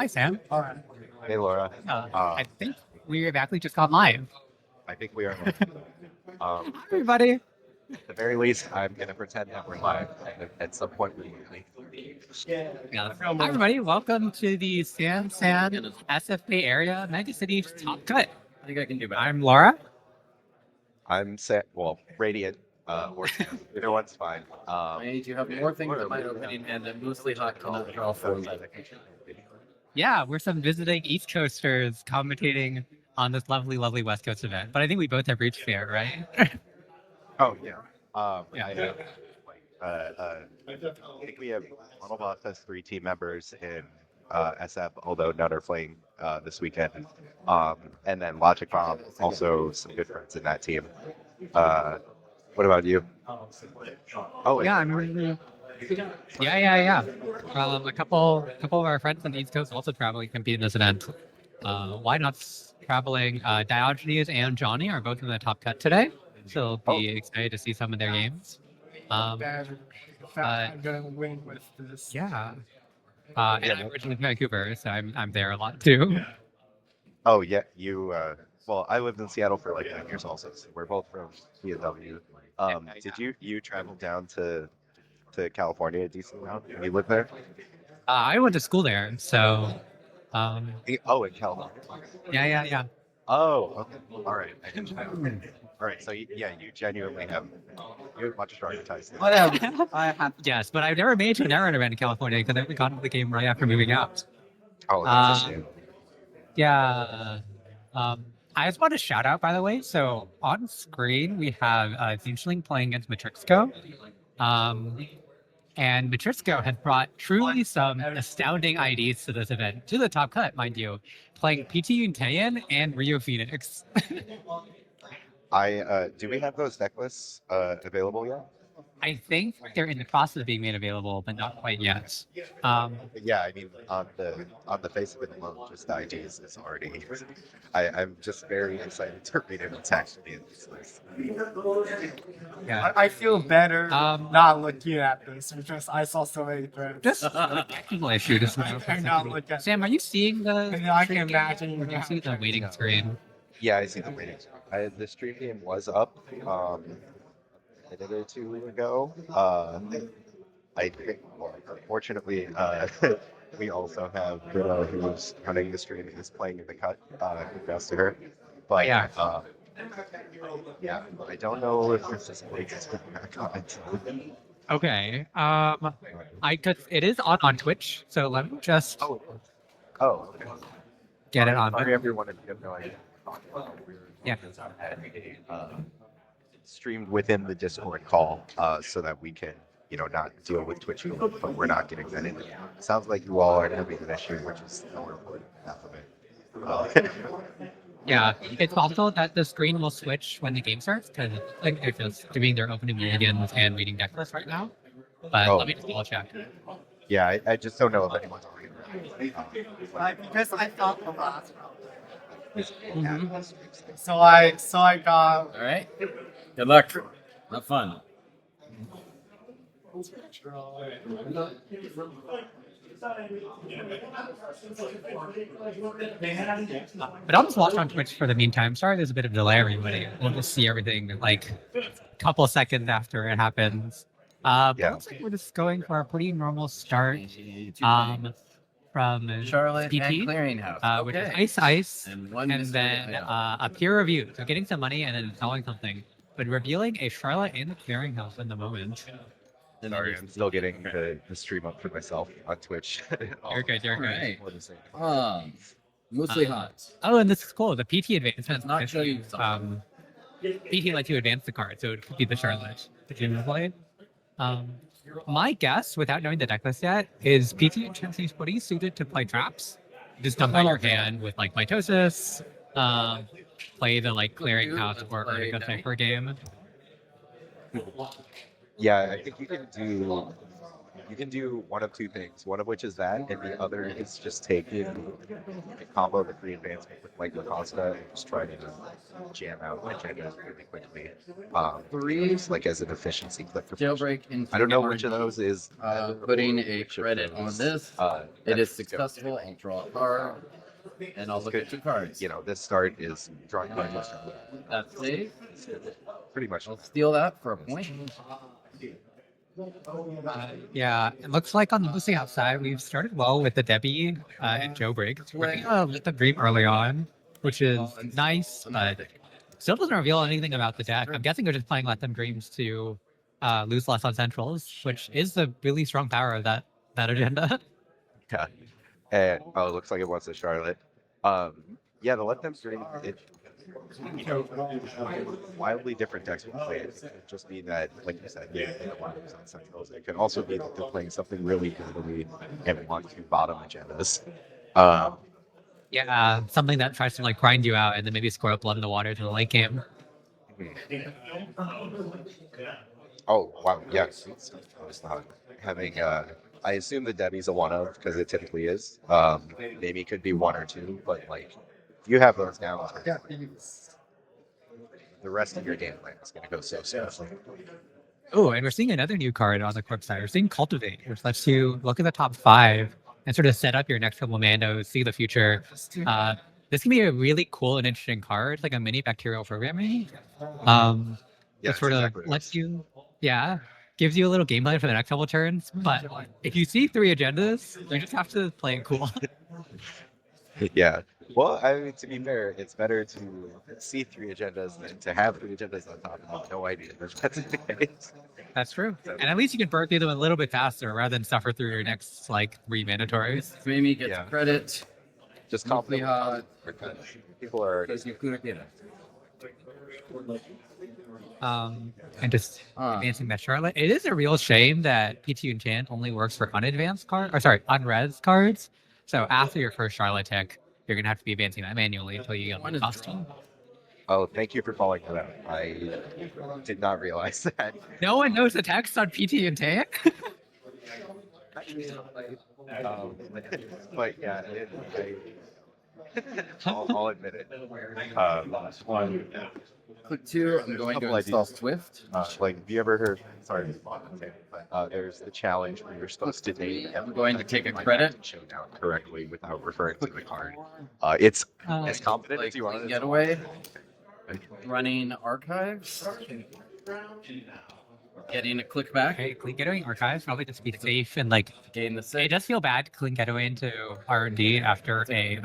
Hi, Sam. Hey, Laura. I think we've actually just gone live. I think we are. Hi, everybody. At the very least, I'm going to pretend that we're live. And at some point, we will be. Yeah. Hi, everybody. Welcome to the San SF Bay Area Megacity Top Cut. I think I can do better. I'm Laura. I'm Radiant. Or Sam. Either one's fine. You have more things in my opinion, and the MuslihaT cannot draw for me. Yeah, we're some visiting East Coasters commentating on this lovely, lovely West Coast event. But I think we both have reached there, right? Oh, yeah. I think we have one of us has 3 team members in SF, although none are playing this weekend. And then Logic Bomb, also some good friends in that team. What about you? Oh, yeah, I'm really. Yeah. A couple of our friends on the East Coast also traveling to compete in this event. Why not traveling? Diogenes and Johnny are both in the top cut today, so be excited to see some of their games. I'm gonna win with this. Yeah. And I'm originally from Vancouver, so I'm there a lot too. Oh, yeah. You. Well, I lived in Seattle for like 9 years also. So we're both from PNW. Did you travel down to California a decent amount? You live there? I went to school there, so. In California. Yeah. Oh, okay. All right. I didn't know. All right. So you genuinely have much stronger ties. Whatever. I have. Yes, but I've never made to an Netrunner event in California because I got into the game right after moving out. Oh, that's a shame. Yeah. I just want to shout out, by the way. So on screen we have tzeentchling playing against metrixgo. And metrixgo has brought truly some astounding IDs to this event, to the top cut, mind you, playing PT Untaian and Rio Phoenix. Do we have those deck lists available yet? I think they're in the process of being made available, but not quite yet. Yeah, I mean, on the face of it alone, just the IDs is already. I'm just very excited to read it. It's actually in this list. Yeah. I feel better not looking at this because I saw so many threads. Just a technical issue. Just not look at. Sam, are you seeing the? I can imagine. Or do you see the waiting screen? Yeah, I see the waiting screen. The stream game was up a minute or 2 ago. I think, unfortunately, we also have Bruno, who's running the stream, is playing in the cut. Congrats to her. But yeah, I don't know if this is going to back on. Okay. It is on Twitch, so let me just. Okay. Get it on. Sorry, everyone, if you have no idea. Yeah. Streamed within the Discord call, so that we can, not deal with Twitch, but we're not getting that in. It sounds like you all are having an issue, which is the more important half of it. Yeah, it's also that the screen will switch when the game starts because they're just doing their opening mulligans and reading deck lists right now. But let me just double check. Yeah, I just don't know if anyone's reading. Because I thought the last round. So I got. All right. Good luck. Have fun. But I'll just watch on Twitch for the meantime. Sorry, there's a bit of delay, everybody. We'll just see everything like a couple seconds after it happens. But looks like we're just going for a pretty normal start. From Charlotte PT, and Clearinghouse, which is Ice, and mystery then item. a peer review. So getting some money and then selling something, but revealing a Charlotte and the Clearinghouse in the moment. Sorry, I'm still getting the stream up for myself on Twitch. You're good. Right. MuslihaT. And this is cool. The PT advancement. Not show you PT lets you advance the card, so it could be the Charlotte. Did you play? My guess, without knowing the decklist yet, is PT intensity is pretty suited to play traps. Just dump out your hand with like mitosis, play the like Clearinghouse or go Cypher game. Yeah, I think you can do You can do one of two things. One of which is that, and the other is just take a combo the free advancement with like Lacosta and just try to jam out agendas really quickly. Just like as an efficiency clip. Jailbreak into I don't know which of those is putting a which of credit on those, this. It is Metrixgo. successful. I'll draw a card, and I'll look at 2 cards. You know, this start is drawing my most. That's safe. Pretty much. I'll steal that for a point. Yeah, it looks like on the MuslihaT side, we've started well with the Debbie and Joe Briggs. We're gonna let them dream early on, which is nice, but still doesn't reveal anything about the deck. I'm guessing they're just playing Let Them Dreams to lose less on centrals, which is the really strong power of that agenda. Yeah. And oh, it looks like it wants a Charlotte. Yeah, the Let Them Dream, you know, wildly different decks will play it. It could just be that, like you said, they don't want to lose on centrals. It could also be that they're playing something really brutally and want to bottom agendas. Yeah, something that tries to like grind you out and then maybe score up blood in the water to the late game. Oh wow, yes. I was not having. I assume the Debbie's a one of because it typically is. Maybe it could be 1 or 2, but like you have those down. Yeah. The rest of your game plan is going to go so smoothly. Oh, and we're seeing another new card on the corp side. We're seeing Cultivate, which lets you look at the top 5 and sort of set up your next couple of mandos, see the future. This can be a really cool and interesting card, like a mini bacterial programming. That sort of exactly lets you, gives you a little game plan for the next couple of turns. But if you see 3 agendas, you just have to play it cool. Yeah. Well, I mean, to be fair, it's better to see 3 agendas than to have 3 agendas on top and have no idea that that's the case. That's true. And at least you can burn through them a little bit faster rather than suffer through your next like 3 mandatories. Mimi gets credit. Just confident. MuslihaT. People are. And just advancing that Charlotte. It is a real shame that PT Enchant only works for unadvanced cards, or sorry, unres cards. So after your first Charlotte tick, you're gonna have to be advancing that manually until you get one custom. Oh, thank you for calling that out. I did not realize that. No one knows the text on PT Enchant. But yeah, I'll admit it. Click 2. I'm going to install Swift. Like, have you ever heard? Sorry, but there's the challenge where you're supposed to name. I'm going to take a credit. Showdown correctly without referring to the card. It's as confident as you want. Getaway. Running archives. Getting a click back. Okay, Clean Getaway Archives probably just be safe and like Gain the it 6. does feel bad to Clean Getaway into R&D after a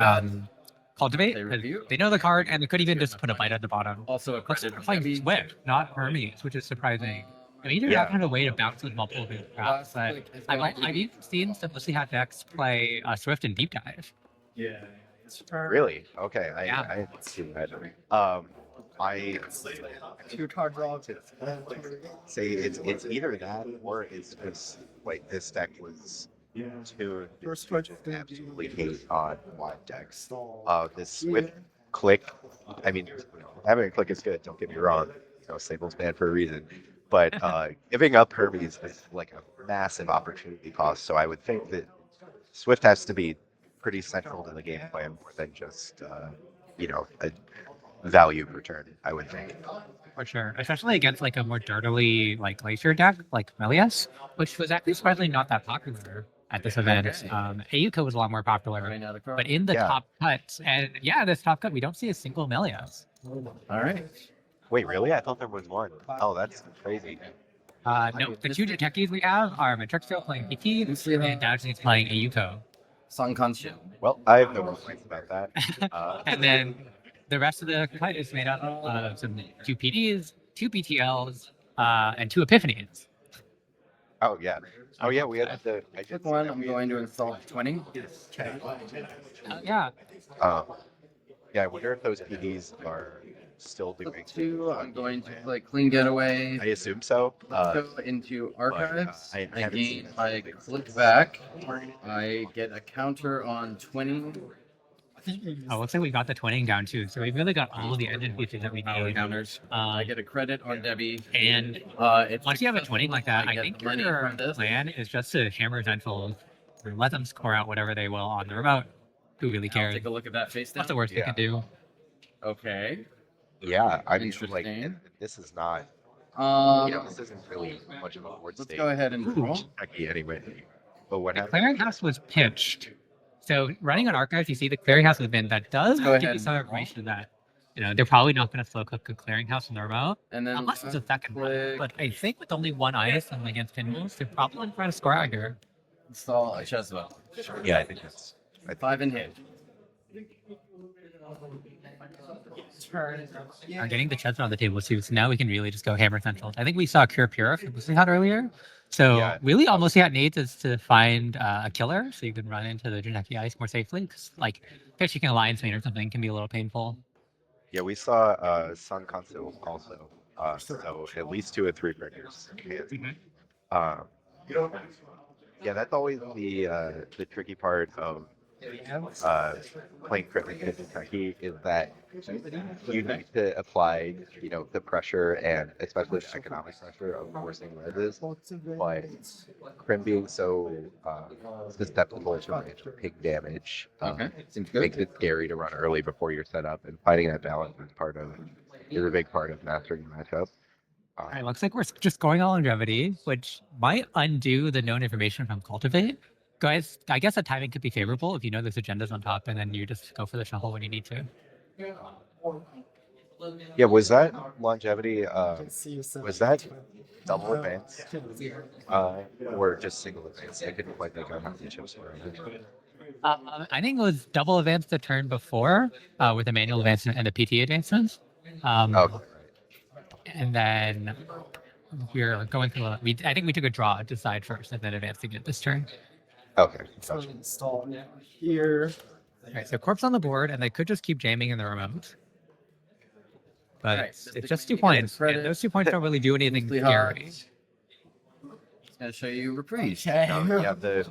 Cultivate. They 'cause review. They know the card and they could even just put a bite at the bottom. Also a Looks like credit. they're playing Swift, not Hermes, which is surprising. I mean, either Yeah. have kind of a way to bounce with multiple big traps, but I've even seen some MuslihaT decks play Swift and Deep Dive. Really? Okay, Yeah. I didn't see that. I 2 card draw. say it's either that or it's just like this deck was tuned First switch. absolutely hate on wide decks. This Swift click, I mean, having a click is good. Don't get me wrong. Sable's banned for a reason, but giving up Hermes is like a massive opportunity cost. So I would think that Swift has to be pretty central to the game plan more than just a value return, I would think. For sure, especially against like a more dirtily like Glacier deck like Melias, which was actually surprisingly not that popular at this event. Ayuka was a lot more popular, but in the top cut, and this top cut, we don't see a single Melias. All right. Wait, really? I thought there was one. Oh, that's crazy. No, the 2 techies we have are Metrixgo playing PT and Dowson's playing Ayuko. Sankanshu. Well, I have no complaints about that. And then the rest of the cut is made up of some 2 PDs, 2 PTLs, and 2 Epiphanies. Oh yeah. Oh yeah. We had the. I did Click 1. I'm going to install 20. Yeah. Yeah. I wonder if those PDs are still doing. Click 2. I'm going to play Clean Getaway. I assume so. Go into archives. I I haven't gain. seen I click back. I get a counter on 20. Oh, looks like we got the twinning down too. So we've really got all of the engine features that we Power need. counters. I get a credit on Debbie. And It's once you have a twinning like that, I think money your from this. plan is just to hammer central and let them score out whatever they will on the remote. Who really I'll cares? take a look at that face down. What's the worst they Yeah. can do? Okay. Yeah, I mean, like, Interesting. this is not, this isn't really much of a board Let's state. go ahead and draw. Kentucky anyway. But what The happened? clearinghouse was pitched. So running on archives, you see the clearinghouse has been, that does Go give ahead you some and information that, they're probably not going to slow cook a clearinghouse in the remote. And then Unless it's a second one. click. But I think with only one ice and against pinballs, they're probably going to try to score out here. Install a Chesva. Yeah, I think that's. 5 in hand. I'm getting the chest on the table too, so now we can really just go hammer central. I think we saw Cure Pura from MuslihaT earlier. So Yeah. really all MuslihaT needs is to find a killer so you can run into the Geneki ice more safely. Because like pitching an Alliance Main or something can be a little painful. Yeah, we saw Sun Console also. So at least 2 or 3 breakers. Um, yeah, that's always the tricky part of playing cricket in Kentucky is that you need to apply, the pressure and especially the economic pressure of forcing reses. But Crim being so susceptible to ping damage Okay. Seems good. makes it scary to run early before you're set up, and finding that balance is a big part of mastering the matchup. All right, looks like we're just going all longevity, which might undo the known information from Cultivate. Guys, I guess the timing could be favorable if you know there's agendas on top and then you just go for the shuffle when you need to. Yeah, was that longevity? Was that double advance? Or just single advance? I couldn't quite make out how many chips were in it. I think it was double advance the turn before with a manual advancement and a PT advancement. Okay. And then we're going through. I think we took a draw to decide first, and then advancing it this turn. Okay. So Gotcha. install here. All right, so corpse on the board, and they could just keep jamming in the remote. But Alright, it's just 2 points. credit. And those 2 points don't really do anything MuslihaT. scary. It's gonna show you reprise. No, yeah,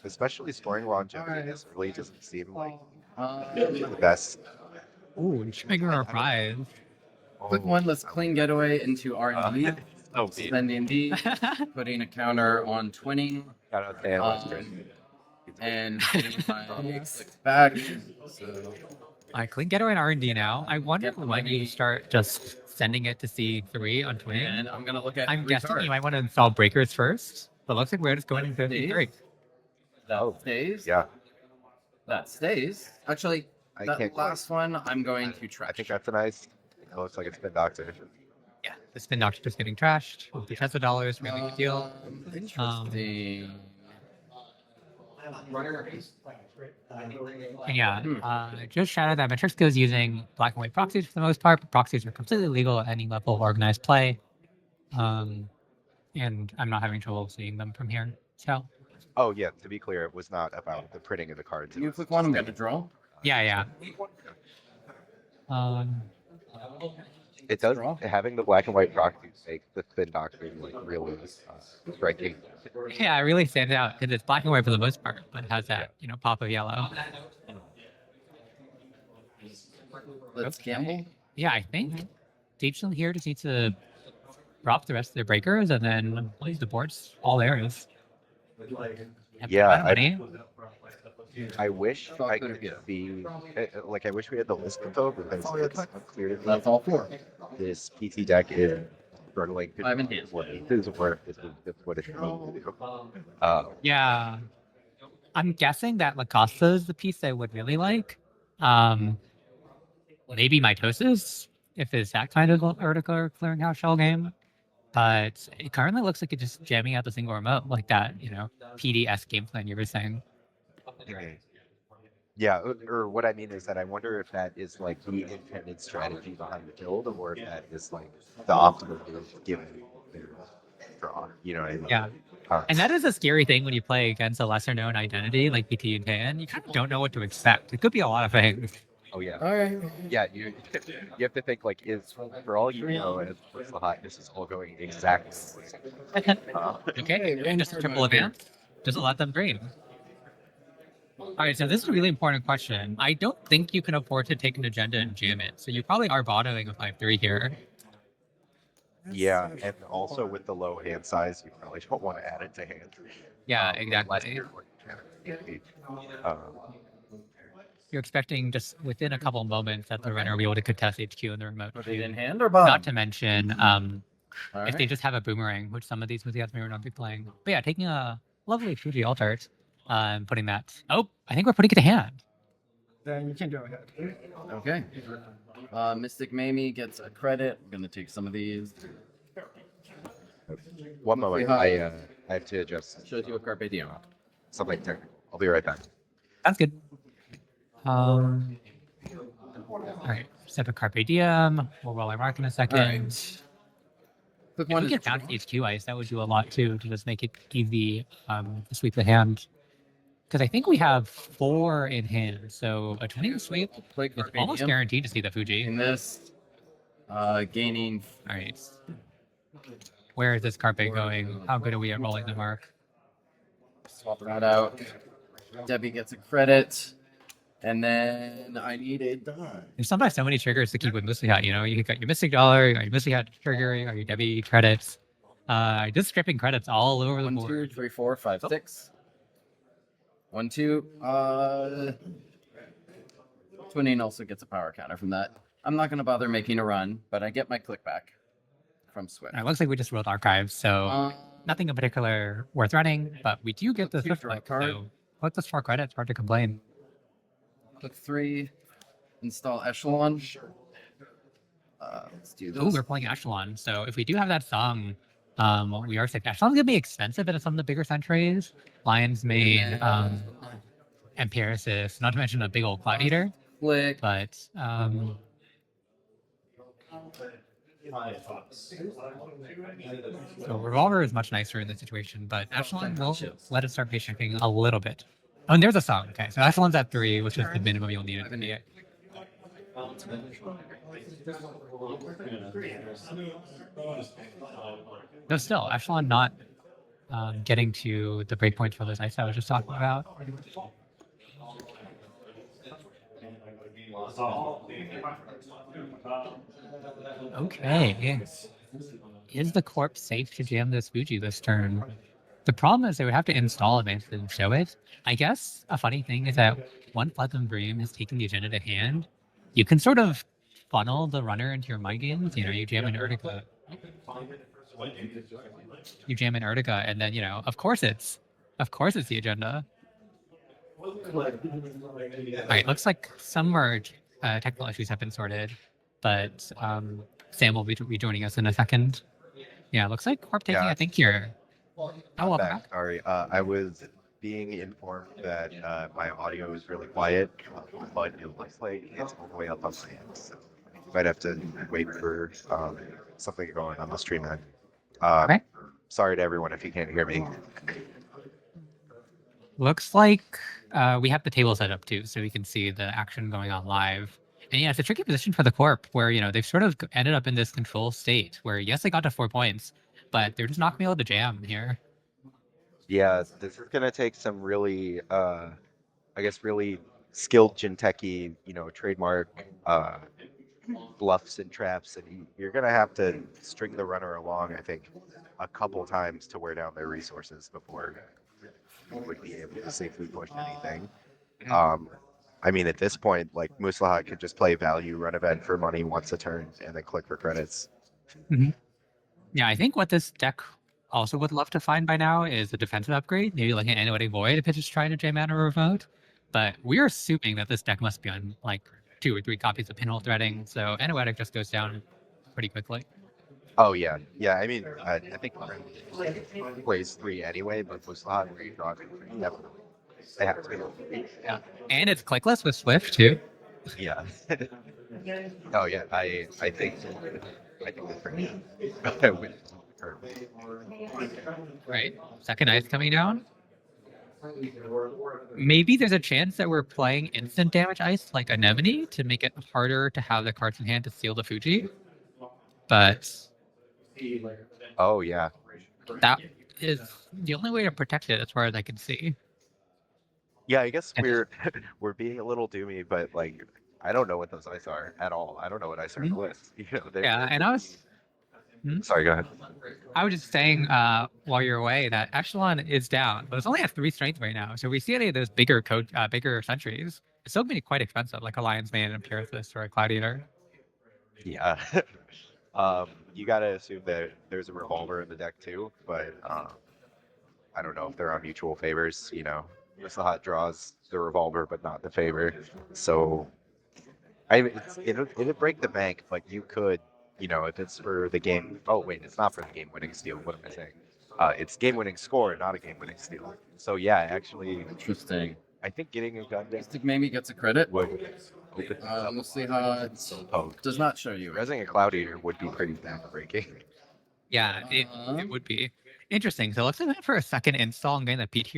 especially scoring longevity this early doesn't seem like the best. Ooh, and Schminger our prize. Quick one. Let's clean getaway into R&D. Oh, Spending D, putting a counter on twinning, shout out to Analyst. and putting my clicks back. So I clean getaway in R&D now. I wonder when you start just sending it to C3 on twinning. and I'm gonna look at I'm guessing retard. you might want to install breakers first, but looks like we're just going into C3. That stays. Yeah, That stays. Actually, I that can't last one I'm going to trash. I think that's a nice. It looks like it's been doctored. Yeah, the spin doctor just getting trashed. The Tesla dollars, really good deal. Interesting. And yeah, just shout out that metrixgo is using black and white proxies for the most part, but proxies are completely legal at any level of organized play. And I'm not having trouble seeing them from here. So Oh yeah, to be clear, it was not about the printing of the cards. Can you click one? I'm gonna draw. yeah. It does Draw. having the black and white proxies make the spin doctrine like really striking. Yeah, it really stands out because it's black and white for the most part, but it has that, pop of yellow. Let's Okay. gamble. Yeah, I think tzeentchling here just needs to drop the rest of their breakers and then plays the boards all areas. Yeah, Money. I wish Thought I could could have be I wish we had the list info because it's clear to me That's all 4. this PT deck is struggling to 5 in hand. what pieces or this is just what it's supposed to do. Yeah. I'm guessing that Lacosta is the piece I would really like. Maybe Mitosis, if it's that kind of vertical or clearinghouse shell game. But it currently looks like it's just jamming out the single remote like that, PDS game plan you were saying. Yeah, or what I mean is that I wonder if that is like the intended strategy behind the build, or if that is like the optimal move given their draw. You know what I mean? Yeah. And that is a scary thing when you play against a lesser known identity like PT Untaian. You kind of don't know what to expect. It could be a lot of things. Oh yeah. All right. Yeah, you have to think like is for all you know as MuslihaT, this is all going exactly. Okay, just a triple advance. Just let them dream. All right, so this is a really important question. I don't think you can afford to take an agenda and jam it. So you probably are bottoming with 5-3 here. Yeah, and also with the low hand size, you probably don't want to add it to hand. Yeah, Unless exactly. you're going to have it. Um, You're expecting just within a couple moments that the runner will be able to contest HQ in the remote. Put it in hand or bottom? Not to mention, All if they right. just have a boomerang, which some of these MuslihaTs may or not be playing. But yeah, taking a lovely Fuji altart, and putting that. Oh, I think we're putting it to hand. Then you can go ahead. Okay. Mystic Mamie gets a credit. I'm gonna take some of these. one moment, I have to adjust Shows you a carpe diem. something technical. I'll be right back. That's good. All right, step a carpe diem. We'll roll our mark in a second. Alright. Quick If one we is get down to HQ ice, that would do a lot too, to just make it easy to sweep the hand. Because I think we have 4 in hand, so a 20 sweep quick is carpe almost diem. guaranteed to see the Fuji. In this, gaining. All right. Where is this carpe going? How good are we at rolling the mark? Swap that out. Debbie gets a credit. And then I need a die. There's sometimes so many triggers to keep with MuslihaT, you know? You got your Mystic Dollar, you got your MuslihaT trigger, you got your Debbie credits. Just stripping credits all over the 1, board. 2, 3, 4, 5, 6. 1, 2. Twinning also gets a power counter from that. I'm not going to bother making a run, but I get my click back from Swift. It looks like we just rolled archives, so nothing in particular worth running, but we do get the Swift draw click, card. so put this 4 credits, hard to complain. Click 3. Install Echelon. Let's do this. Ooh, we're playing Echelon, so if we do have that song, we are safe. Echelon's gonna be expensive in some of the bigger centuries. Lion's Mane, Empiricist, not to mention a big old Cloud Eater, Click. but so Revolver is much nicer in this situation, but Echelon will let it start patienting a little bit. Oh, and there's a song. Okay, so Echelon's at 3, which is the minimum you'll need it. Yeah. No, still, Echelon not getting to the breakpoints for those ice I was just talking about. Okay. Is the corpse safe to jam this Fuji this turn? The problem is they would have to install Advanced and show it. I guess a funny thing is that once Pleasant Dream has taken the agenda to hand, you can sort of funnel the runner into your mind games. You know, you jam an Urtica. You jam an Urtica, and then, you know, of course it's the agenda. Alright, looks like some merge technical issues have been sorted, but Sam will be joining us in a second. Yeah, looks like Corp taking, Yeah. I think, here. I'm Oh, back. Sorry, I was being informed that my audio is really quiet, but it looks like it's all the way up on my end. So you might have to wait for something going on the stream end. Okay. Sorry to everyone if you can't hear me. Looks like we have the table set up too, so we can see the action going on live. And yeah, it's a tricky position for the Corp, where, you know, they've sort of ended up in this control state where, yes, they got to 4 points, but they're just not gonna be able to jam here. Yeah, this is gonna take some really, I guess, really skilled Jinteki, you know, trademark bluffs and traps, and you're gonna have to string the runner along, I think, a couple times to wear down their resources before you would be able to safely push anything. I mean, at this point, like, MuslihaT could just play value, run event for money once a turn, and then click for credits. Yeah, I think what this deck also would love to find by now is a defensive upgrade, maybe like an Anoetic Void if it's just trying to jam out a remote. But we're assuming that this deck must be on like 2 or 3 copies of Pinhole Threading, so Anoetic just goes down pretty quickly. Oh, yeah. Yeah, I mean, I think plays 3 anyway, but MuslihaT, where you draw it, definitely. They have to. Yeah, and it's clickless with Swift too. Yeah. Oh, yeah. I think that's pretty. Right, second ice coming down. Maybe there's a chance that we're playing instant damage ice like Anemone to make it harder to have the cards in hand to steal the Fuji. But Oh, yeah. that is the only way to protect it as far as I can see. Yeah, I guess And- we're being a little doomy, but like I don't know what those ice are at all. I don't know what ice are on the list. You know, Yeah, and Sorry, go ahead. I was just saying while you're away that Echelon is down, but it's only at 3 strength right now. So if we see any of those bigger sentries, it's still going to be quite expensive, like a Lion's Mane, and Empiricist, or a Cloud Eater. Yeah. You gotta assume that there's a revolver in the deck too, but I don't know if they're on mutual favors. You know, MuslihaT draws the revolver, but not the favor. So it'd break the bank, but you could, you know, if it's for the game. Oh wait, it's not for the game-winning steal. What am I saying? It's game-winning score, not a game-winning steal. So yeah, actually, Interesting. I think getting a gun down Mystic maybe gets a credit. would open MuslihaT does not show you. Resing a Cloud Eater would be pretty breaking. Yeah, it would be interesting. So let's look for a second install and getting the PT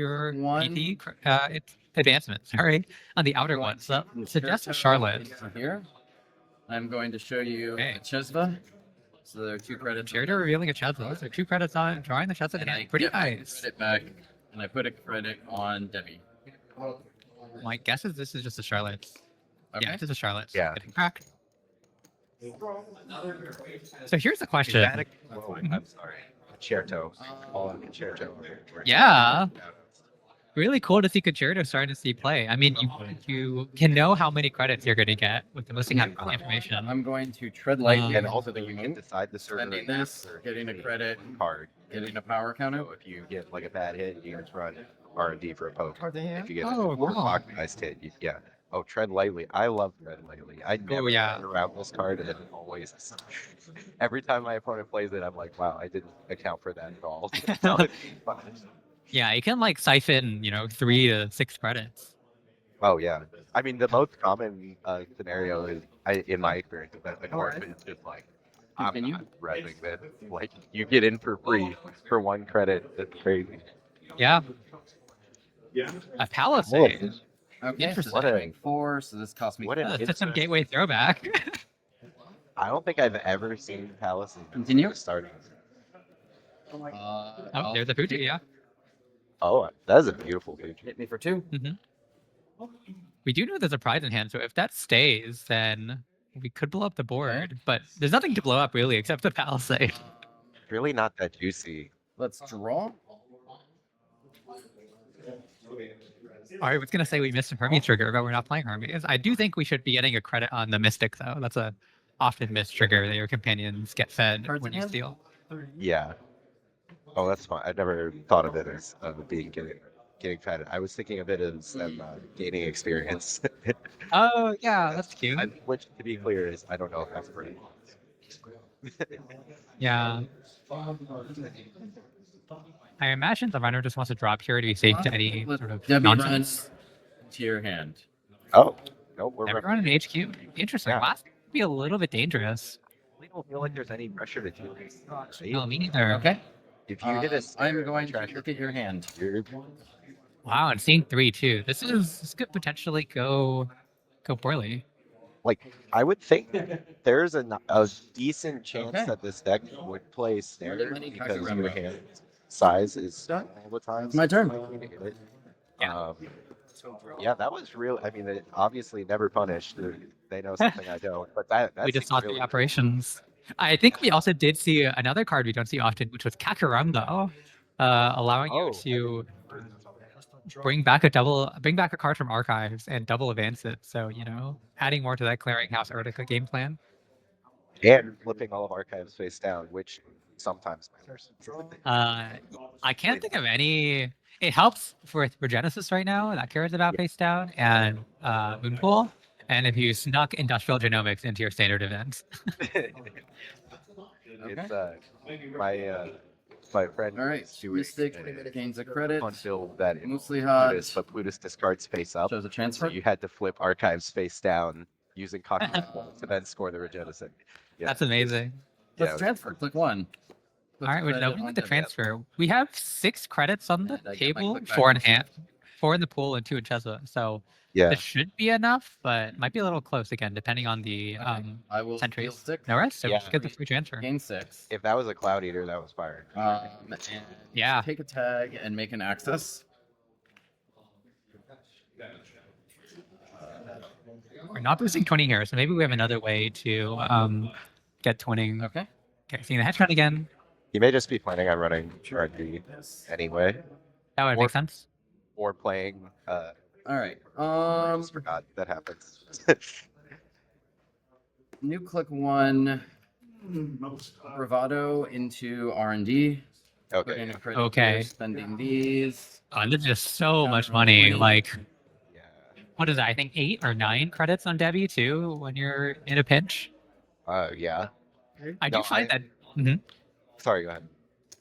advancement. Sorry, on the outer one. So suggest a Charlotte. Here, I'm going to show you Okay. a Chesva. So there are 2 credits. Character revealing a Chesla. So 2 credits on drawing the Chesla. And I Pretty get my nice. credit back, and I put a credit on Debbie. My guess is this is just a Charlotte. Okay. Yeah, it's just a Charlotte. Yeah. Getting cracked. So here's the question. I'm sorry. Concerto. All in concerto. Yeah. Really cool to see Concerto starting to see play. I mean, you can know how many credits you're going to get with the MuslihaT information. I'm going to tread lightly. And also that you can decide the server Spending this, getting a credit, card. getting a power counter. So if you get like a bad hit, you can just run R&D for a poke. Untaian? If you get Oh, a wow. recognized hit, yeah. Oh, tread lightly. I love tread lightly. I never yeah. run around this card, and always, every time my opponent plays it, I'm like, wow, I didn't account for that at all. Yeah, you can like siphon, 3 to 6 credits. Oh yeah. I mean, the most common scenario is, in my experience, is that the card is just like, I'm Continue. not running this. Like, you get in for free for 1 credit. That's crazy. Yeah. A Palisade. Okay, Interesting. so that's 4, so this cost me. What an System instant- Gateway throwback. I don't think I've ever seen Palace Continue. starting. Oh, there's a Fuji, yeah. Oh, that is a beautiful page. Hit me for 2. We do know there's a prize in hand, so if that stays, then we could blow up the board. But there's nothing to blow up really except the Palisade. Really not that juicy. Let's draw. I was gonna say we missed a Hermes trigger, but we're not playing Hermes. I do think we should be getting a credit on the Mystic though. That's a often missed trigger that your companions get fed Cards when in you hand? steal. Yeah. Oh, that's fine. I never thought of it as getting fed. I was thinking of it as them gaining experience. Oh yeah, that's cute. Which, to be clear, is I don't know if that's pretty. Yeah. I imagine the runner just wants to drop here to be safe to any Let sort of Debbie nonsense. run to your hand. Oh, no, we're Everyone in HQ. Interesting. Yeah. Last would be a little bit dangerous. We don't feel like there's any pressure to do this. No, me neither. Okay. If you hit a I'm going to look at your hand. you're Wow, and seeing 3 too. This could potentially go poorly. like, I would think that there's a decent chance Okay. that this deck would play standard Many because your Kakaramba. hand size is all the time. It's my turn. Yeah. Yeah, that was real. I mean, they obviously never punished. They know something I don't, but that's We just saw really 3 operations. I think we also did see another card we don't see often, which was Kakaramba, allowing Oh, you to bring back a card from archives and double advance it. So adding more to that clearinghouse Arctica game plan. and flipping all of archives face down, which sometimes matters. I can't think of any. It helps with Regenesis right now. That cares about face down and Moonpool. And if you snuck industrial genomics into your standard events. It's my friend All right. Stuart Mystic gains a credit. until that in Plutus, MuslihaT but Plutus discards face up. shows a So transfer. you had to flip archives face down using Kakaramba to then score the Regenesis. Yeah. That's amazing. Let's Yeah. transfer. Click 1. All right, we're opening the transfer. We have 6 credits on the And I get my table, click back. 4 in hand, 4 in the pool, and 2 in Chesla. So Yeah. this should be enough, but might be a little close again, depending on the I will sentries. steal 6. No rest, so Yeah. just get the free transfer. Gain 6. If that was a Cloud Eater, that was fire. And Yeah. take a tag and make an access. We're not boosting twinning here, so maybe we have another way to get twinning. Okay. Okay, seeing the hedge fund again. He may just be planning on running RD anyway, That would Or- make sense. or playing. All right. I just forgot that happens. New click 1 bravado into R&D. Put in Okay. a credit Okay. here, spending these. Oh, this is just so much money. Like, Yeah. what is that? I think 8 or 9 credits on Debbie too when you're in a pinch. Yeah. I do No, find I- that mhm, Sorry. Go ahead.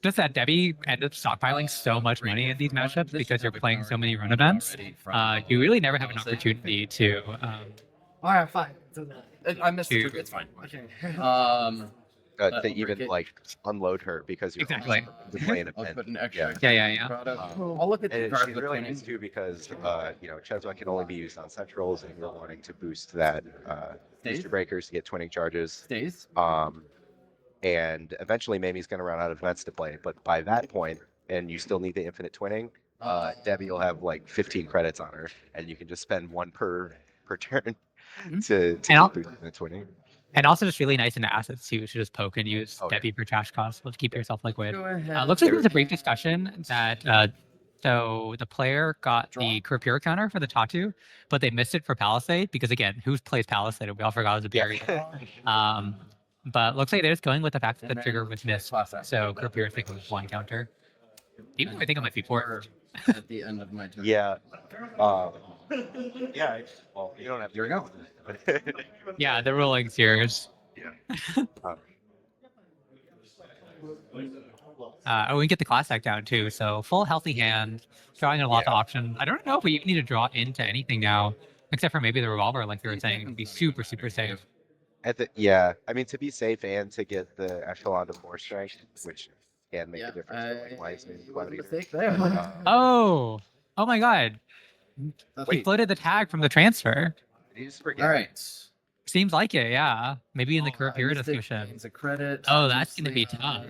just that Debbie ended up stockpiling so much money in these matchups because you're playing so many run events. You really never have an opportunity to. All right, fine. I missed Two. it. It's fine. Okay. To even break it. like unload her because you're Exactly. to play in a I'll pin. put an extra. Yeah. Bravado. I'll look at the And cards she's with really twinning. nice too because Cheswa can only be used on centrals, and you're wanting to boost that Stays? booster breakers to get twinning charges. Stays. And eventually Mamie's going to run out of events to play, but by that point, and you still need the infinite twinning, Debbie will have like 15 credits on her, and you can just spend one per turn to And I'll- boost the twinning. And also just really nice into assets too. To just poke and use Okay. Debbie for trash costs. Let's keep yourself liquid. Go ahead. Looks like there was a brief discussion that so the player got the Kurapura counter for the Tatu, but they missed it for Palisade because again, who plays Palisade? We all forgot it was a berry. But looks like they're just going with the fact that the And trigger then was missed. class act. So Kurapura thinking was one counter. Even though I think it might be four. At the end of my turn. Yeah. Yeah. Well, you don't have to. Here we go. Yeah, the ruling's yours. Oh, we can get the class act down too. So full healthy hand, drawing a lot of options. I don't know if we even need to draw into anything now, except for maybe the revolver, like you were saying, would be super safe. I mean, to be safe and to get the echelon to 4 strength, which can make Yeah, a difference. Like Wise Man, What a Gladiator. mistake there. Oh my God! That's- We floated the tag from the transfer. You just forget. All right. Seems like it, yeah. Maybe in the I Kurapura missed it. discussion. It's a credit. Oh, that's gonna be tough.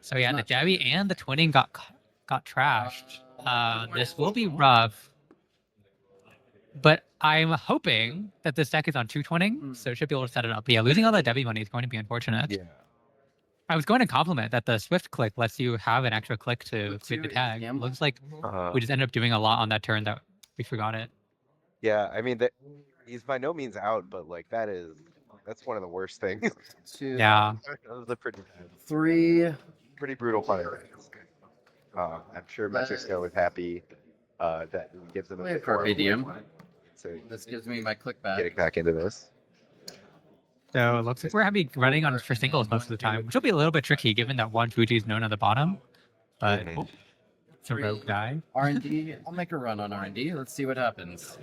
So yeah, the Not Debbie and the twinning got trashed. This will be rough. But I'm hoping that this deck is on 2 twinning, so it should be able to set it up. But yeah, losing all that Debbie money is going to be unfortunate. Yeah. I was going to compliment that the Swift click lets you have an extra click to create the tag. Gamble. Looks like Uh, we just ended up doing a lot on that turn that we forgot it. yeah. I mean, he's by no means out, but like that's one of the worst things. 2, Yeah. That was a pretty 3. brutal punishment. I'm sure metrixgo is happy that he gives them Play a a Carpe Diem. So This gives me my click back. getting back into this. So it looks like we're having running on for singles most of the time, which will be a little bit tricky given that one Fuji is known at the bottom. But Mhm. it's a rogue die. R&D. I'll make a run on R&D. Let's see what happens.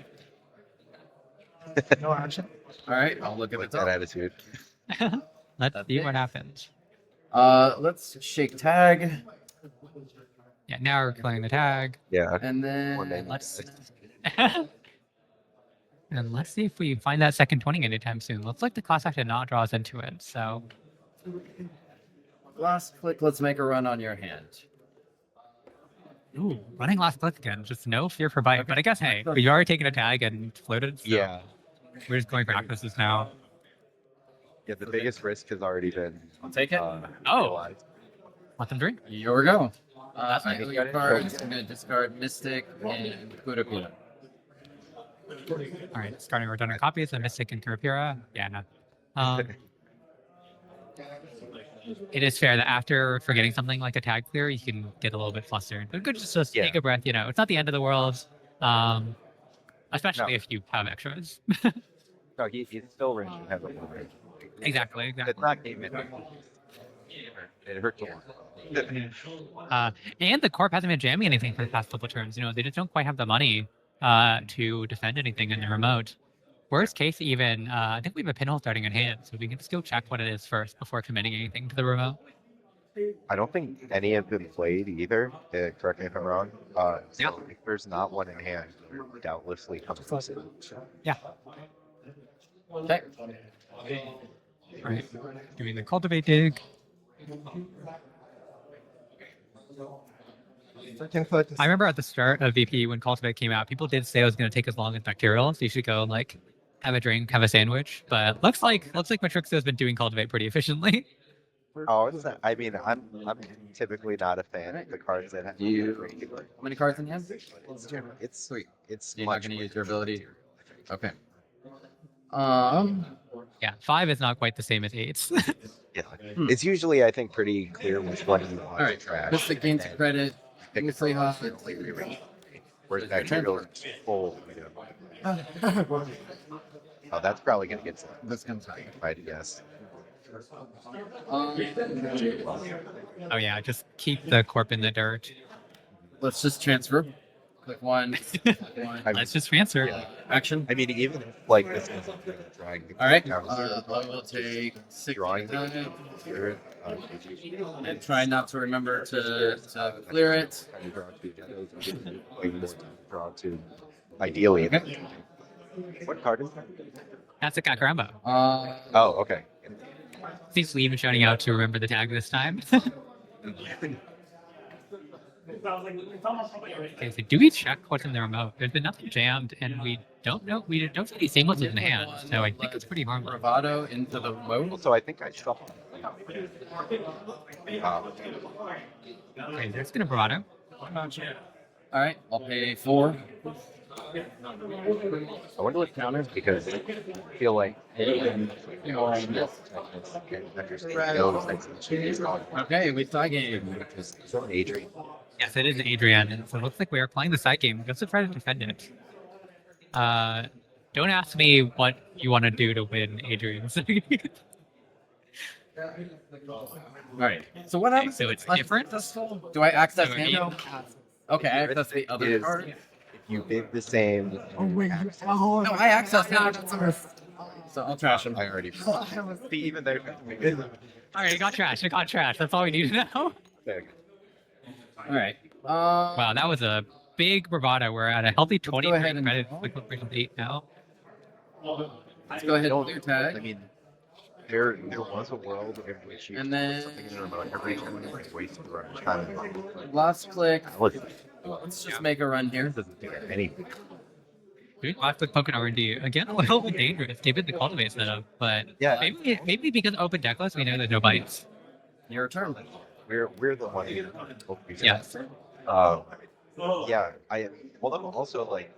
No action. All right. I'll look at the With that top. attitude. Let's That's see it. what happens. Let's shake tag. Yeah, now we're playing the tag. Yeah. And One then day. Let's and let's see if we find that second twinning anytime soon. Looks like the class act did not draw us into it. So last click. Let's make a run on your hand. ooh, running last click again. Just no fear for bite. But I guess hey, we already taken a tag and floated. So Yeah. we're just going for accesses now. Yeah. The biggest risk has already been. I'll take it. Oh. realized. Let them drink. Here we go. That's I nice. know your cards. I'm gonna discard Mystic and Kurapura. All right, starting redundant copies of Mystic and Kurapura. Yeah, no. It is fair that after forgetting something like a tag clear, you can get a little bit flustered. But good just Yeah. take a breath, it's not the end of the world. Especially if you have extras. No, he's still rich and has a lot. Exactly. It's not game ending. It hurts a lot. And the corp hasn't been jamming anything for the past couple turns. They just don't quite have the money to defend anything in the remote. Worst case, even I think we have a pinhole starting in hand, so we can just go check what it is first before committing anything to the remote. I don't think any have been played either. Correct me if I'm wrong. So Yeah. if there's not one in hand, they're doubtlessly coming close. Yeah. Okay. All right. Doing the cultivate dig. I remember at the start of VP when cultivate came out, people did say it was going to take as long as bacterial, so you should go like have a drink, have a sandwich. But looks like metrixgo has been doing cultivate pretty efficiently. Oh, it's not, I mean, I'm typically not a fan of the cards that have regular. How many cards in your hand? It's Sweet. it's You're not much going to use more your ability. Okay. Yeah, 5 is not quite the same as 8. yeah. It's usually I think pretty clear which one you want All to right. trash. This gains and credit. pick a MuslihaT. Whereas that you're full. Oh, that's probably gonna get some. This comes back. I'd guess. Oh yeah, just keep the corp in the dirt. Let's just transfer. Click one. Click one. Let's just transfer. Yeah. Action. I mean, even if, like this is drawing. All right. down I will take 6 drawing time here, and try not to remember to clear it. Draw to ideally. Okay. What card is that? That's a Kakaramba. Oh, okay. Seems to be even shouting out to remember the tag this time. Okay, so do we check what's in the remote? There's been nothing jammed, and we don't see any seamlesses in hand, so I think it's pretty harmless. Bravado into the remote. So I think I shuffled. Okay, there's gonna bravado. All right. I'll pay 4. I wonder what counters because I feel like Okay, we tie game. Is that an Adrian? Yes, it is Adrian. So it looks like we are playing the side game just to try to defend it. Don't ask me what you want to do to win Adrian. All right. So what happens? So it's different. Do I access So, him? Okay, I access the other Is- card. If you bid the same, Oh wait, No, I access him. So I'll trash him. I already. See, even though. All right, it got trash. It got trash. That's all we need to know. All right. Wow, that was a big bravado. We're at a healthy 20 go ahead and credit. draw. Liquid Vision 8 now. Let's go ahead and clear I tag. mean, there was a world in which you And put then- something in the remote every time you waste the run time. Last click. Look, Let's just make a run here. doesn't do anything. Dude, last click poke and R&D. Again, a little bit dangerous given the cultivate setup, but Yeah. maybe because open decklist, we know there's no bites. Your turn. We're the one. Yes. Yeah. Although also like,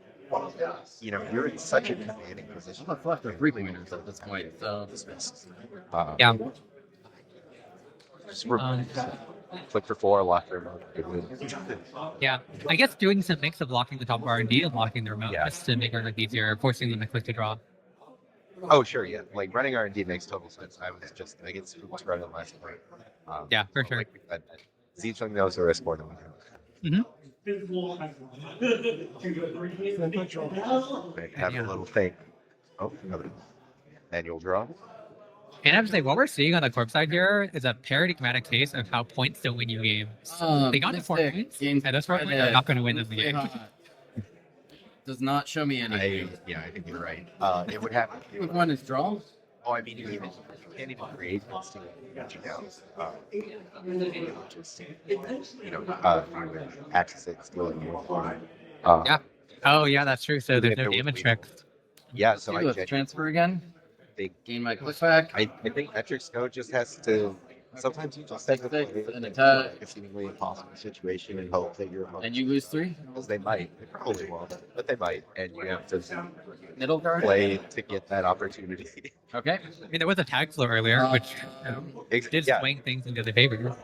you're in such a commanding position. I'm left with 3 pointers at this point. So Yeah. Just click for 4, lock the remote. Good win. Yeah. I guess doing some mix of locking the top of R&D and locking the remote Yeah. just to make our life easier, forcing them to click to draw. Oh sure, yeah. Like running R&D makes total sense. I was just I get spooked right on last point. Yeah, for sure. Like we said, tzeentchling knows the risk more than we do. They have a little thing. Oh, another annual draw. And I have to say, what we're seeing on the corp side here is a paradigmatic case of how points don't win you games. They got to 4 Mystic points, gains and that's why credit. they're not going to win them the game. Does not show me anything. I think you're right. It would have. Click 1 is draw. Oh, I mean, you can't even create instant down. Just access it, steal it, Yeah. Oh, yeah, that's true. So there's If no it was damage legal. tricks. Yeah, so Let's transfer again. They, Gain my click back. I think metrixgo just has to. Sometimes you just have to play An it attack. like a seemingly impossible situation and hope that you're. And you lose 3. Because they might. They probably won't, but they might, and you have to Middle card. play to get that opportunity. Okay. I mean, there was a tag flow earlier, which did Yeah. swing things into the favor.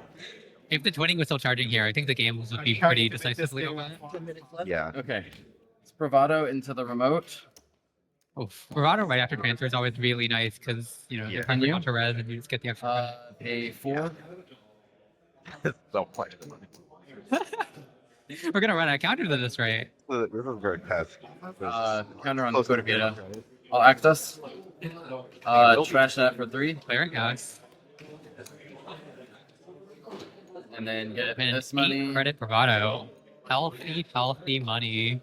If the twinning was still charging here, I think the game would be pretty decisively over. Yeah. Okay. It's bravado into the remote. Oh, bravado right after transfer is always really nice because, Yeah. they're And you? counter res and you just get the extra. Pay 4. So play. We're going to run a counter to this, right? The River Guard has. Counter on Closer the to being beta. I'll access. Trash that for 3. There it goes. And then get And this 8 money. credit bravado. Healthy money.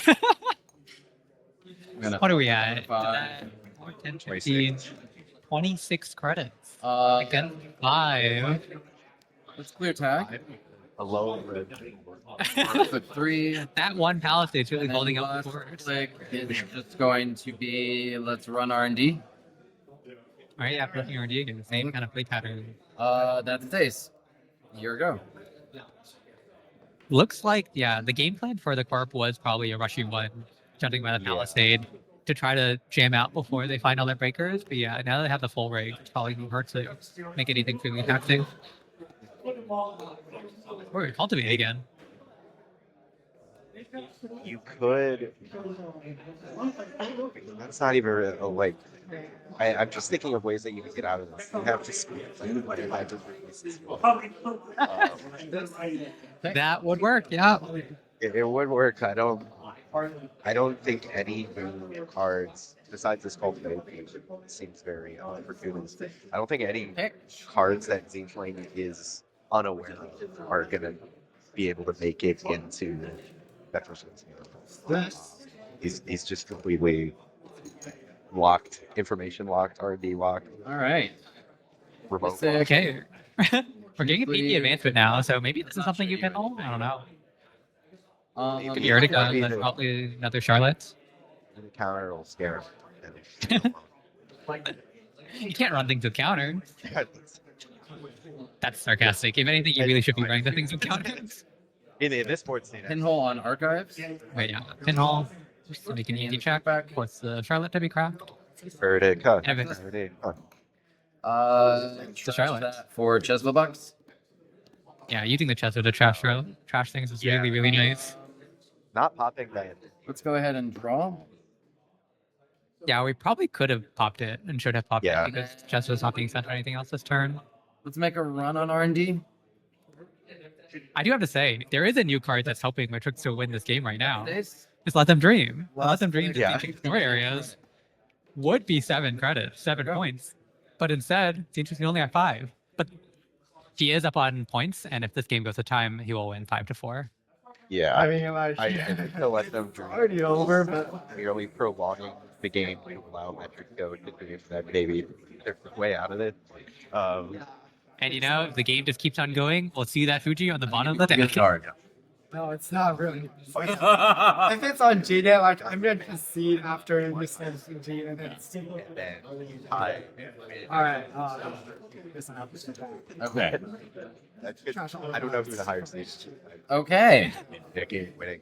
I'm gonna What are we at? 5. 10, 15, 26 credits. Uh, Again, 5. let's clear tag. Hello, Red. Click 3. That one Palisade's really And then holding up the last board. click is just going to be let's run R&D. All right, yeah, looking R&D again, the same kind of play pattern. That's Dace. Here we go. Looks like, yeah, the game plan for the Corp was probably a rushing one, jumping by the Yeah. Palisade to try to jam out before they find all their breakers. But yeah, now they have the full rig, it's probably going to hurt to make anything really taxing. Or cultivate again. You could. That's not even like. I'm just thinking of ways that you can get out of this. You have to speed like if I just release this one. That would work, yeah. It would work. I don't think any new cards besides this cultivation seems very fortuitous. I don't think any cards that tzeentchling is unaware of are gonna be able to make it into metrixgo. He's just completely locked, information locked, R&D locked, All right. remote. Sick. locked. Okay. We're getting a PT advancement now, so maybe this is something you can hold? I don't know. Maybe You already Yeah, got maybe. probably another Charlotte. The counter will scare him. You can't run things with counter. That's sarcastic. If anything, you really should be running the things with counters. In this board scene, Pinhole on archives. Wait, yeah. Pinhole. So we can easy check back. What's the Charlotte to be cracked? Verdict. Huh. Evan. Verdict. Huh. Trash Charlotte. that for Chesla Bucks. Yeah, using the Chester to trash things is really, really nice. Not popping that. Let's go ahead and draw. Yeah, we probably could have popped it and should have popped Yeah. it because Chester's not being sent or anything else this turn. Let's make a run on R&D. I do have to say, there is a new card that's helping metrixgo win this game right now. Dace. Just let them dream. Let them dream Yeah. to story areas. Would be 7 credits, 7 points. But instead, Tzeentchling can only have 5. But he is up on points, and if this game goes to time, he will win 5-4. Yeah. I mean, like, I tend to let them it's dream. already over, but Merely prolonging the game to allow metrixgo to dream that maybe they're way out of it. And you know, if the game just keeps on going, we'll see that Fuji on the bottom of the Good deck. card. no, it's not really. If it's on GNet, like, I'm gonna concede after this ends in G and then still. Then tie. Alright, this one happens to that. Okay. That's good. I don't know who the higher seed is. Okay. Picking winning.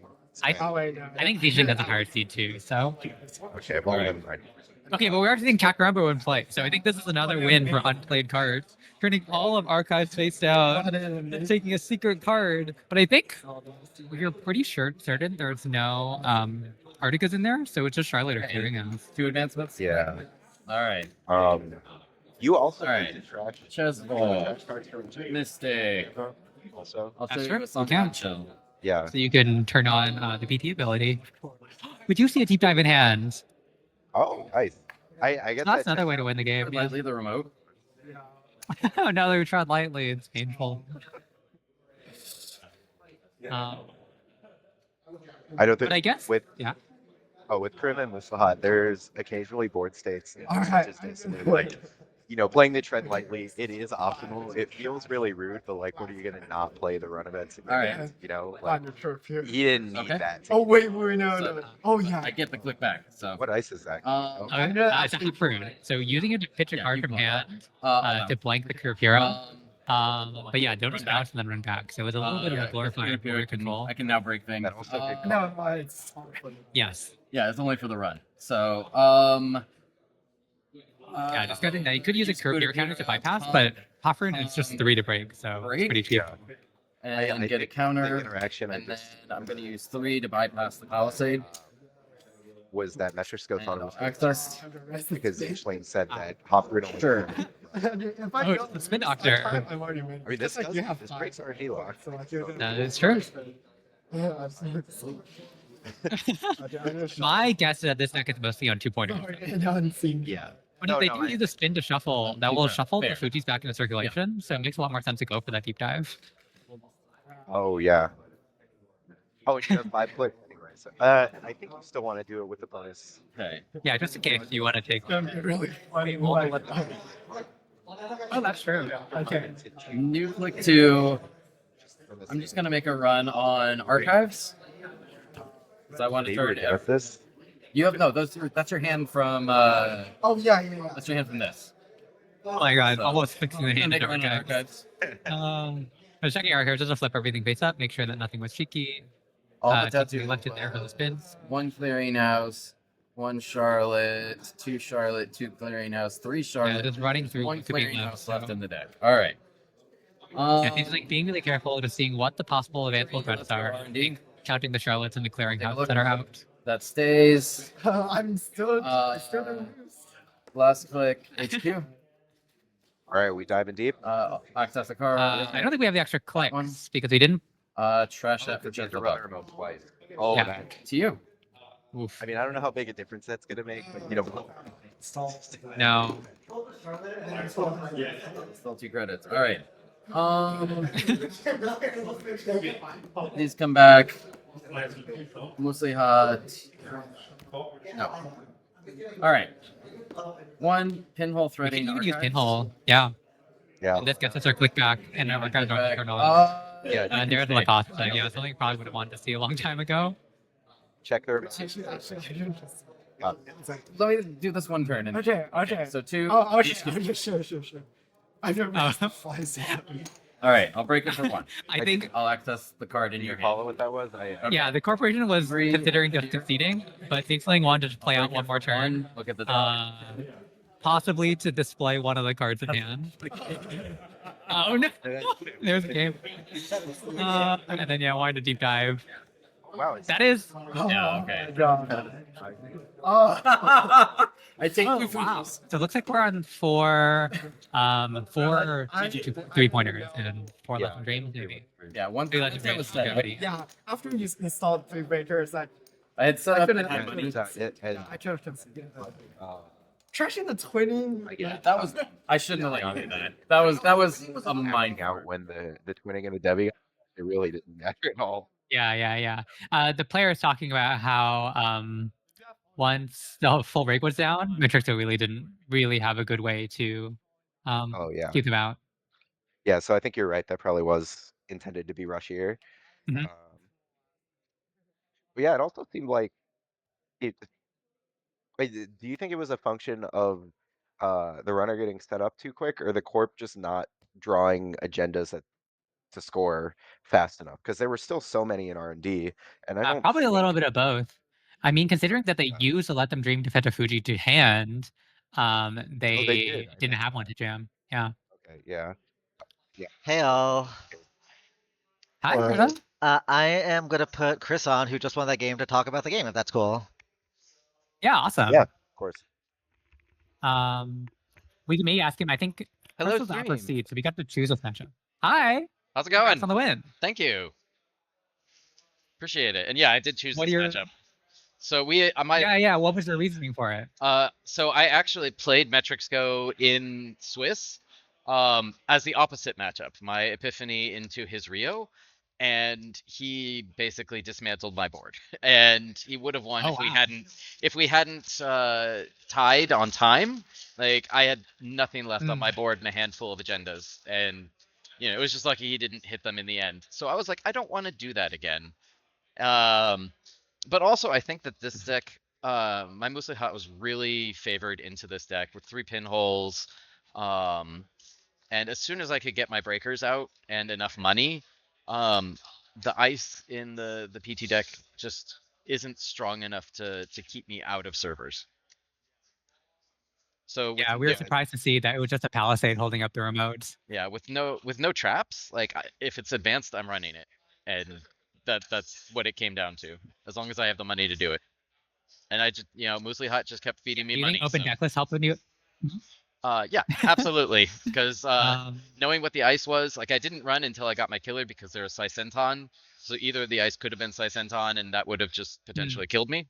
Oh, wait, no. I think Tzeentchling has a higher seed too, so. Okay, well, never mind. Okay, but we're actually seeing Kakaramba in play, so I think this is another win for unplayed cards. Turning all of Archives face down and taking a secret card. But I think we're pretty certain there's no Articas in there, so it's just Charlotte or Clearinghouse. 2 advancements. Yeah. All right. You also All need right. to trash. Chesla. Trash cards from G. Mystic. Also. I'll show That's you true. what's on You can. Chill. Yeah. So you can turn on the PT ability. We do see a deep dive in hand. Oh, nice. I guess That's another way to win the game. Yeah. Lightly the remote. Oh, no, they tried lightly. It's painful. Um, I don't think but I guess, with yeah. with Prim and MuslihaT, there's occasionally board states. And Alright. like, playing the tread lightly, it is optimal. It feels really rude, but like, what are you gonna not play the run events? Alright. On your turf here. He didn't need Okay. that. Oh, wait, no. Oh, yeah. I get the click back. So. What ice is that? It's a fruit. So using it to pitch a Yeah, card you from can. hand no. to blank the Kurapira. Um, But yeah, don't just bounce and then run back. So it's a little bit of a glorified Here, board control. I can now break things. That also did No, it's. Yes. Yeah, it's only for the run. So, Yeah, just got to, you could use a Kurapira counter to bypass, but Hoffern is just 3 to break, so it's pretty cheap. and I get a think counter. The interaction I And then just I'm going to use 3 to bypass the Palisade. was that metrixgo And thought it was access. because Tzeentchling said that Hopper don't. Sure. If I Oh, go it's the spin doctor. I'm already winning. I mean, this It's like you have this five. breaks our halo. So, like, you're gonna- That is true. Yeah, absolutely. My guess is that this deck is mostly on 2.0. It doesn't seem. Yeah. But if they do use a spin to shuffle, that will Yeah, shuffle the fair. Fuji's back into circulation, so it makes a lot more sense to go for that deep dive. Oh yeah. Oh, and you have 5 click anyway. So I think you still want to do it with the bonus. Okay. Yeah, just in case you want to take. It's really funny. We'll Like, let Oh, that's true. okay. New click 2. I'm just gonna make a run on archives. Because I want to turn Favorite this. You have no. That's your hand from. Oh yeah. That's your hand from this. Oh my god, So, almost fixing the I'm gonna hand make in a run on archives. archives. I was checking archives just to flip everything face up, make sure that nothing was cheeky. All the Keep tattoo me left in there for the spins. One clearinghouse, one Charlotte, two Charlotte, two clearinghouse, three Charlotte. Yeah, just running through one could be clearinghouse left, left so. in the deck. All right. Yeah, he's like being really careful to seeing what the possible advanced credits are, R&D. counting the Charlottes and the Take a clearinghouse look. that are out. That stays. I'm still Uh, confused. Last click. HQ. All right, we diving deep. Access the card. I don't think we have the extra clicks one. because we didn't. Trash that for Change the gentle runner buff. remote twice. Oh, Yeah. that. To you. Oof. I mean, I don't know how big a difference that's gonna make, but you know. No. Still 2 credits. All right. These come back. MuslihaT. No. All right. One pinhole We threading. can even use archives. pinhole. Yeah. Yeah. And this gets us our click back and our archives don't turn on. Yeah. And there's my cost. So yeah, something I probably would have wanted to see a long time ago. Check their. Let me do this one turn. Okay. So 2. Oh, okay. Sure. I don't know Oh. the flies. All right. I'll break it for 1. I think, I'll access the card in Do you your hand. follow what that was? yeah, the corporation was Three. considering just conceding, but tzeentchling wanted to play out one more turn. Look at the top. Possibly to display one of the cards in hand. Oh no! There's a game. And then yeah, wanted to deep dive. Wow. It's, That is. Yeah, okay. Oh, God. I take Oh, you for wow. this. So it looks like we're on four 3-pointers and 4 Yeah. Legend Dreams maybe. Yeah, one 3 thing Legend that was Dreams. said. Okay. Yeah, after you installed 3 breakers, I had set I up couldn't- the I hand couldn't- money. turns out it had. I could have considered that. Uh, Trashing the twinning. Yeah. That was. I shouldn't have let you do that. That was a mind finding out when the twinning and the Debbie, it really didn't matter at all. Yeah. The player is talking about how once the full rig was down, metrixgo really didn't really have a good way to Oh yeah. keep them out. Yeah. So I think you're right. That probably was intended to be rushier. Mhm. But yeah, it also seemed like it. Wait, do you think it was a function of the runner getting set up too quick, or the corp just not drawing agendas to score fast enough? Because there were still so many in R&D, and I don't Probably a think- little bit of both. I mean, considering that they used to let them dream to Fuji to hand, they did, I didn't think. have one to jam. Yeah. Okay, yeah. Hey all. Hi, Hello. Greta. I am gonna put Chris on, who just won that game, to talk about the game, if that's cool. Yeah, awesome. Yeah. Of course. We may ask him. I think Hello, Chris was the upper stream. seed, so we got to choose this matchup. Hi, How's it congrats going? on the win. Thank you. Appreciate it. And yeah, I did choose What this are your- matchup. So I might. Yeah. What was your reasoning for it? So I actually played metrixgo in Swiss, as the opposite matchup. My Epiphany into his Rio, and he basically dismantled my board. And he would have won Oh, if we wow. hadn't tied on time. Like I had nothing left on Mm. my board and a handful of agendas, and it was just lucky he didn't hit them in the end. So I was like, I don't want to do that again. But also I think that this deck, my MuslihaT was really favored into this deck with 3 pinholes. And as soon as I could get my breakers out and enough money, the ice in the PT deck just isn't strong enough to keep me out of servers. So Yeah, we were surprised to see that it was just a palisade holding up the remote. yeah, with no traps, like if it's advanced, I'm running it, and that's what it came down to. As long as I have the money to do it, and I just MuslihaT just kept feeding me Do you money. think open so- decklist helped with you? Yeah, absolutely, because Um, knowing what the ice was, like I didn't run until I got my killer because there was Sisenton. So either the ice could have been Sisenton and that would have just potentially killed me.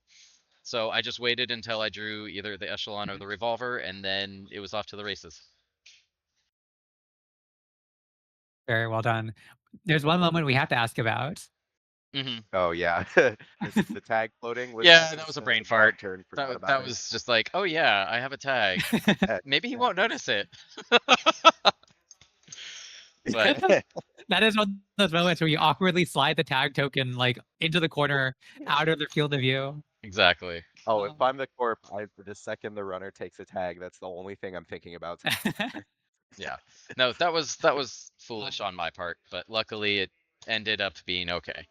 So I just waited until I drew either the Echelon or the Revolver, and then it was off to the races. Very well done. There's one moment we have to ask about. hmm Oh yeah. the tag floating was Yeah, that was a brain fart. Turn. Forgot That about it. was just like, oh yeah, I have a tag. Maybe he won't notice it. But That is one of those moments where you awkwardly slide the tag token like into the corner, out of the field of view. Exactly. Oh, if I'm the corp, the second the runner takes a tag, that's the only thing I'm thinking about. Yeah. No, that was foolish on my part, but luckily it ended up being okay.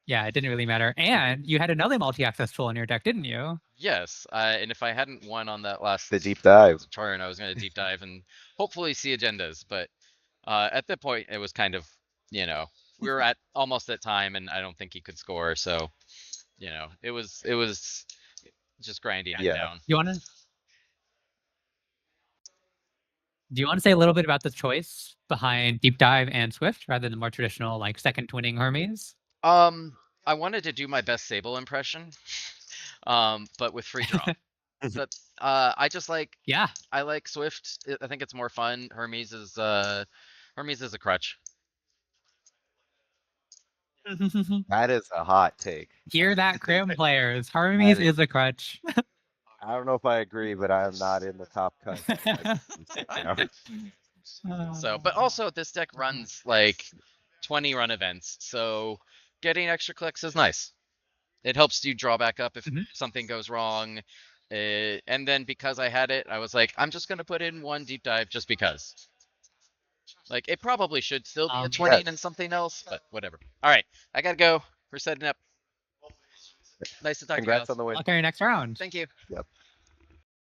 Yeah, it didn't really matter. And you had another multi-access tool in your deck, didn't you? Yes, and if I hadn't won on that last The deep dive. turn, I was going to deep dive and hopefully see agendas. But at that point, it was kind of, we were at almost at time, and I don't think he could score. So, it was just grinding it Yeah. down. Do you want to say a little bit about the choice behind Deep Dive and Swift rather than more traditional like second twinning Hermes? I wanted to do my best Sable impression, but with free draw. I just like Yeah. I like Swift. I think it's more fun. Hermes is a crutch. That is a hot take. Hear that, Crim players. Hermes is a crutch. I don't know if I agree, but I'm not in the top cut. So, but also this deck runs like 20 run events, so getting extra clicks is nice. It helps you draw back up if something goes wrong. And then because I had it, I was like, I'm just gonna put in one deep dive just because. Like it probably should still be a 20 and something else, but whatever. All right, I gotta go. We're setting up. Nice to talk to you guys. Congrats on the win. Okay, next round. Thank you. Yep.